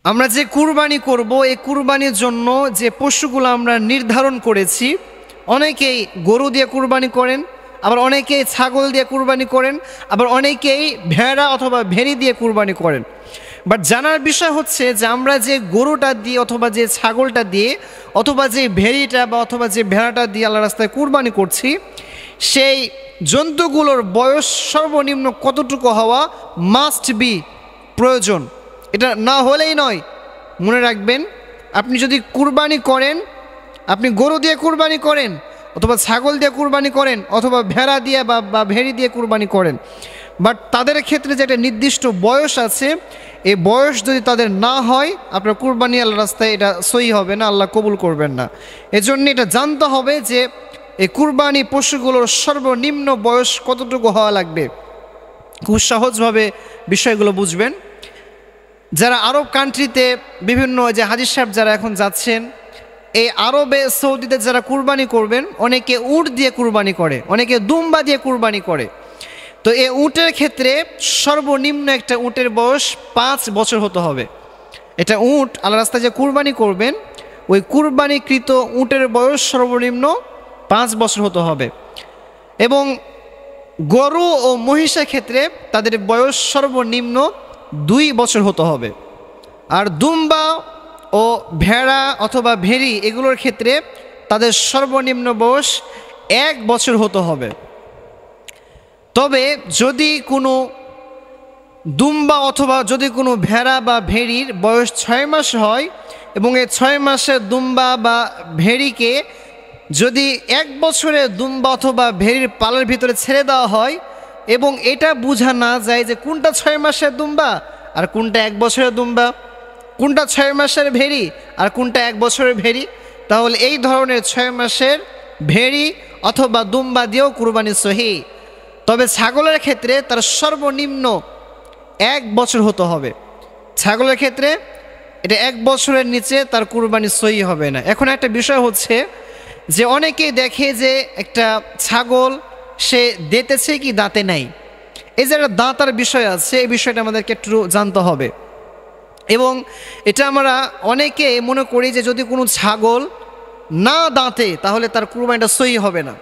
আমরা যে কুরবানি করব এই কুরবানির জন্য যে পশুগুলো আমরা নির্ধারণ করেছি, অনেকেই গরু দিয়ে কুরবানি করেন, আবার অনেকেই ছাগল দিয়ে কুরবানি করেন, আবার অনেকেই ভেড়া অথবা ভেড়ি দিয়ে কুরবানি করেন। বাট জানার বিষয় হচ্ছে যে আমরা যে গরুটা দিয়ে অথবা যে ছাগলটা দিয়ে অথবা যে ভেড়িটা বা অথবা যে ভেড়াটা দিয়ে আল্লাহর রাস্তায় কুরবানি করছি, সেই জন্তুগুলোর বয়স সর্বনিম্ন কতটুকু হওয়া মাস্ট বি প্রয়োজন। এটা না হলেই নয়। মনে রাখবেন, আপনি যদি কুরবানি করেন, আপনি গরু দিয়ে কুরবানি করেন অথবা ছাগল দিয়ে কুরবানি করেন অথবা ভেড়া দিয়ে বা ভেড়ি দিয়ে কুরবানি করেন, বাট তাদের ক্ষেত্রে যে একটা নির্দিষ্ট বয়স আছে, এই বয়স যদি তাদের না হয়, আপনার কুরবানি আল্লাহর রাস্তায় এটা সহি হবে না, আল্লাহ কবুল করবেন না। এজন্য এটা জানতে হবে যে এই কুরবানি পশুগুলোর সর্বনিম্ন বয়স কতটুকু হওয়া লাগবে। খুব সহজভাবে বিষয়গুলো বুঝবেন। যারা আরব কান্ট্রিতে বিভিন্ন যে হাজির সাহেব যারা এখন যাচ্ছেন, এই আরবে সৌদিতে যারা কুরবানি করবেন, অনেকে উট দিয়ে কুরবানি করে, অনেকে দুম্বা দিয়ে কুরবানি করে। তো এই উটের ক্ষেত্রে সর্বনিম্ন একটা উটের বয়স 5 বছর হতে হবে। এটা উট আল্লাহর রাস্তায় যে কুরবানি করবেন, ওই কুরবানিকৃত উটের বয়স সর্বনিম্ন 5 বছর হতে হবে। এবং গরু ও মহিষের ক্ষেত্রে তাদের বয়স সর্বনিম্ন 2 বছর হতে হবে। আর দুম্বা ও ভেড়া অথবা ভেড়ি এগুলোর ক্ষেত্রে তাদের সর্বনিম্ন বয়স 1 বছর হতে হবে। তবে যদি কোনো দুম্বা অথবা যদি কোনো ভেড়া বা ভেড়ির বয়স 6 মাস হয় এবং এই 6 মাসের দুম্বা বা ভেড়িকে যদি 1 বছরে দুম্বা অথবা ভেড়ির পালের ভিতরে ছেড়ে দেওয়া হয় এবং এটা বোঝা না যায় যে কোনটা 6 মাসের দুম্বা আর কোনটা 1 বছরের দুম্বা, কোনটা 6 মাসের ভেড়ি আর কোনটা 1 বছরের ভেড়ি, তাহলে এই ধরনের 6 মাসের ভেড়ি অথবা দুম্বা দিয়েও কুরবানি সহি। তবে ছাগলের ক্ষেত্রে তার সর্বনিম্ন 1 বছর হতে হবে। ছাগলের ক্ষেত্রে এটা 1 বছরের নিচে তার কুরবানি সহি হবে না। এখন একটা বিষয় হচ্ছে যে অনেকেই দেখে যে একটা ছাগল সে দেতেছে কি দাঁতে নাই, এই যে একটা দাঁতার বিষয় আছে, এই বিষয়টা আমাদেরকে একটু জানতে হবে। এবং এটা আমরা অনেকে মনে করি যে যদি কোনো ছাগল না দাঁতে তাহলে তার কুরবানিটা সহি হবে না।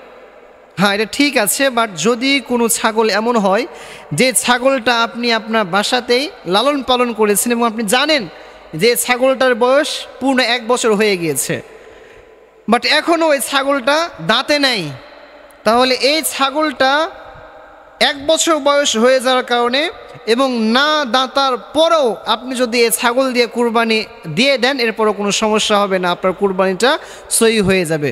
হ্যাঁ, এটা ঠিক আছে, বাট যদি কোনো ছাগল এমন হয় যে ছাগলটা আপনি আপনার বাসাতেই লালন পালন করেছেন এবং আপনি জানেন যে ছাগলটার বয়স পূর্ণ 1 বছর হয়ে গিয়েছে, বাট এখনও ওই ছাগলটা দাঁতে নেই, তাহলে এই ছাগলটা 1 বছর বয়স হয়ে যাওয়ার কারণে এবং না দাঁতার পরেও আপনি যদি এই ছাগল দিয়ে কুরবানি দিয়ে দেন, এরপরও কোনো সমস্যা হবে না, আপনার কুরবানিটা সহি হয়ে যাবে।